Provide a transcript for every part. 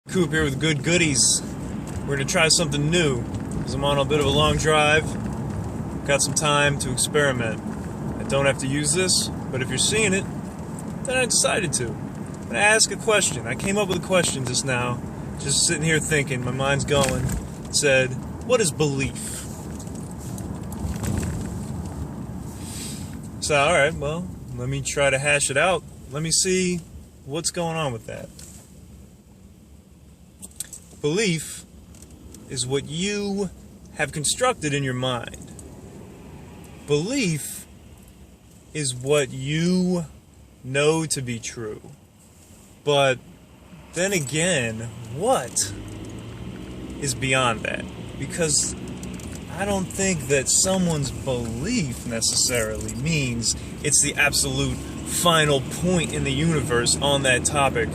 Coop here with Good Goodies. We're going to try something new because I'm on a bit of a long drive. Got some time to experiment. I don't have to use this, but if you're seeing it, then I decided to. I'm going to ask a question. I came up with a question just now, just sitting here thinking, my mind's going. It said, what is belief? So, alright, well, let me try to hash it out. Let me see what's going on with that. Belief is what you have constructed in your mind. Belief is what you know to be true. But then again, what is beyond that? Because I don't think that someone's belief necessarily means it's the absolute final point in the universe on that topic,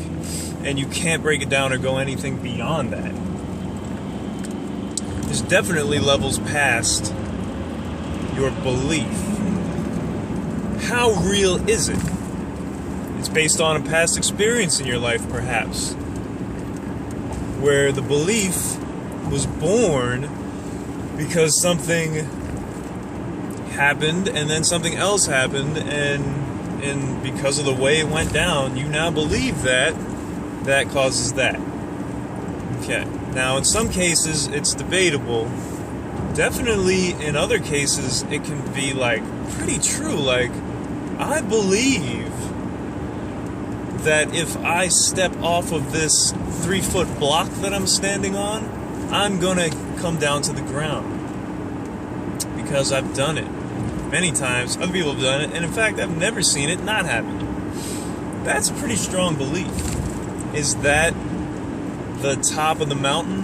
and you can't break it down or go anything beyond that. There's definitely levels past your belief. How real is it? It's based on a past experience in your life, perhaps, where the belief was born because something happened and then something else happened, and because of the way it went down, you now believe that causes that. Okay. Now, in some cases, it's debatable. Definitely in other cases, it can be, pretty true. I believe that if I step off of this 3-foot block that I'm standing on, I'm gonna come down to the ground. Because I've done it many times. Other people have done it, and in fact, I've never seen it not happen. That's a pretty strong belief. Is that the top of the mountain?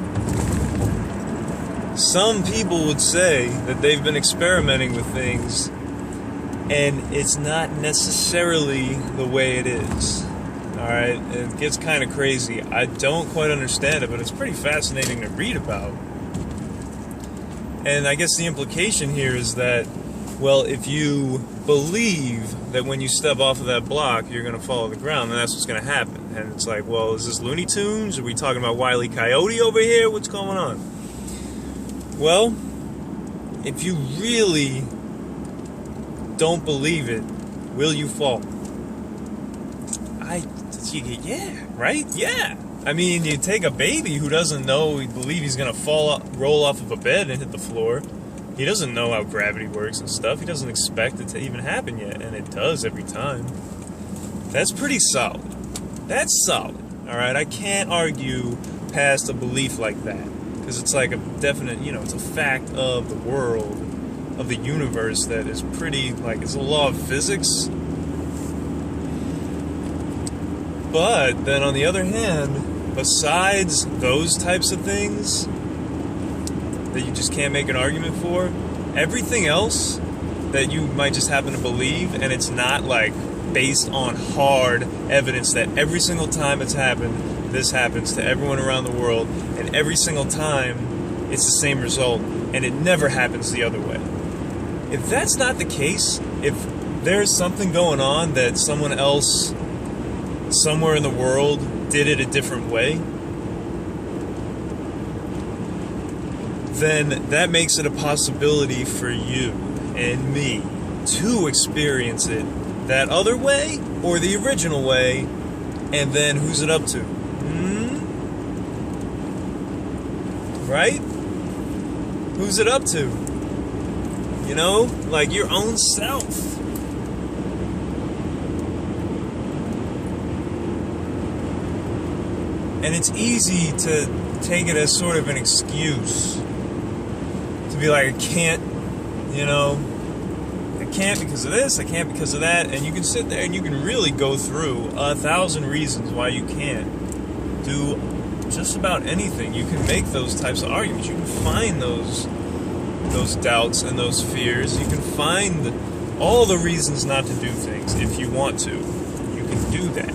Some people would say that they've been experimenting with things, and it's not necessarily the way it is. Alright? It gets kind of crazy. I don't quite understand it, but it's pretty fascinating to read about. And I guess the implication here is that, well, if you believe that when you step off of that block, you're going to fall to the ground, then that's what's going to happen. And it's like, well, is this Looney Tunes? Are we talking about Wile E. Coyote over here? What's going on? Well, if you really don't believe it, will you fall? Yeah, right? Yeah. I mean, you take a baby who doesn't believe he's going to roll off of a bed and hit the floor. He doesn't know how gravity works and stuff. He doesn't expect it to even happen yet, and it does every time. That's pretty solid. That's solid. Alright, I can't argue past a belief like that, because it's like a definite, it's a fact of the world, of the universe that is pretty, it's a law of physics. But then on the other hand, besides those types of things that you just can't make an argument for, everything else that you might just happen to believe, and it's not based on hard evidence that every single time it's happened, this happens to everyone around the world, and every single time it's the same result, and it never happens the other way. If that's not the case, if there's something going on that someone else somewhere in the world did it a different way, then that makes it a possibility for you and me to experience it that other way or the original way, and then who's it up to? Right? Who's it up to? Your own self. And it's easy to take it as sort of an excuse to be like, I can't because of this, I can't because of that, and you can sit there and you can really go through 1,000 reasons why you can't do just about anything. You can make those types of arguments. You can find those doubts and those fears. You can find all the reasons not to do things if you want to. You can do that.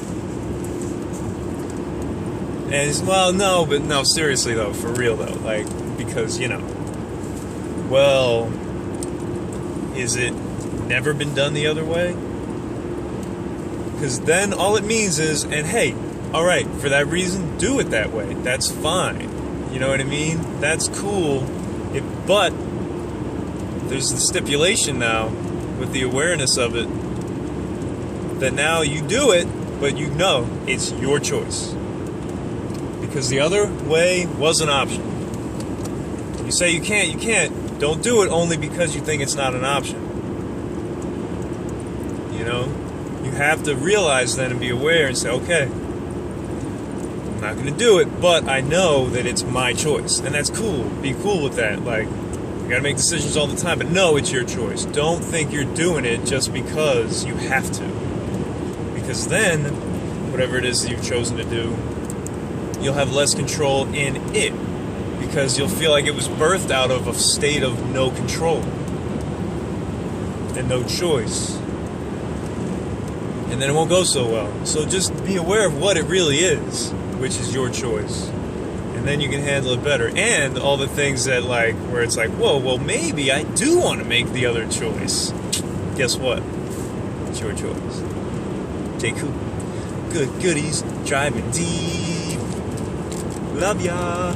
And no, seriously though, for real though, because, well, is it never been done the other way? Because then all it means is, and hey, all right, for that reason, do it that way. That's fine. You know what I mean? That's cool. But there's the stipulation now with the awareness of it that now you do it, but you know it's your choice. Because the other way was an option. You say you can't, you can't. Don't do it only because you think it's not an option. You know? You have to realize then and be aware and say, okay, I'm not going to do it, but I know that it's my choice. And that's cool. Be cool with that. Like, you got to make decisions all the time, but no, it's your choice. Don't think you're doing it just because you have to. Because then, whatever it is that you've chosen to do, you'll have less control in it. Because you'll feel like it was birthed out of a state of no control and no choice. And then it won't go so well. So just be aware of what it really is, which is your choice. And then you can handle it better. And all the things that, like, where it's like, whoa, well, maybe I do want to make the other choice. Guess what? It's your choice. Take cool. Good goodies. Driving deep. Love ya.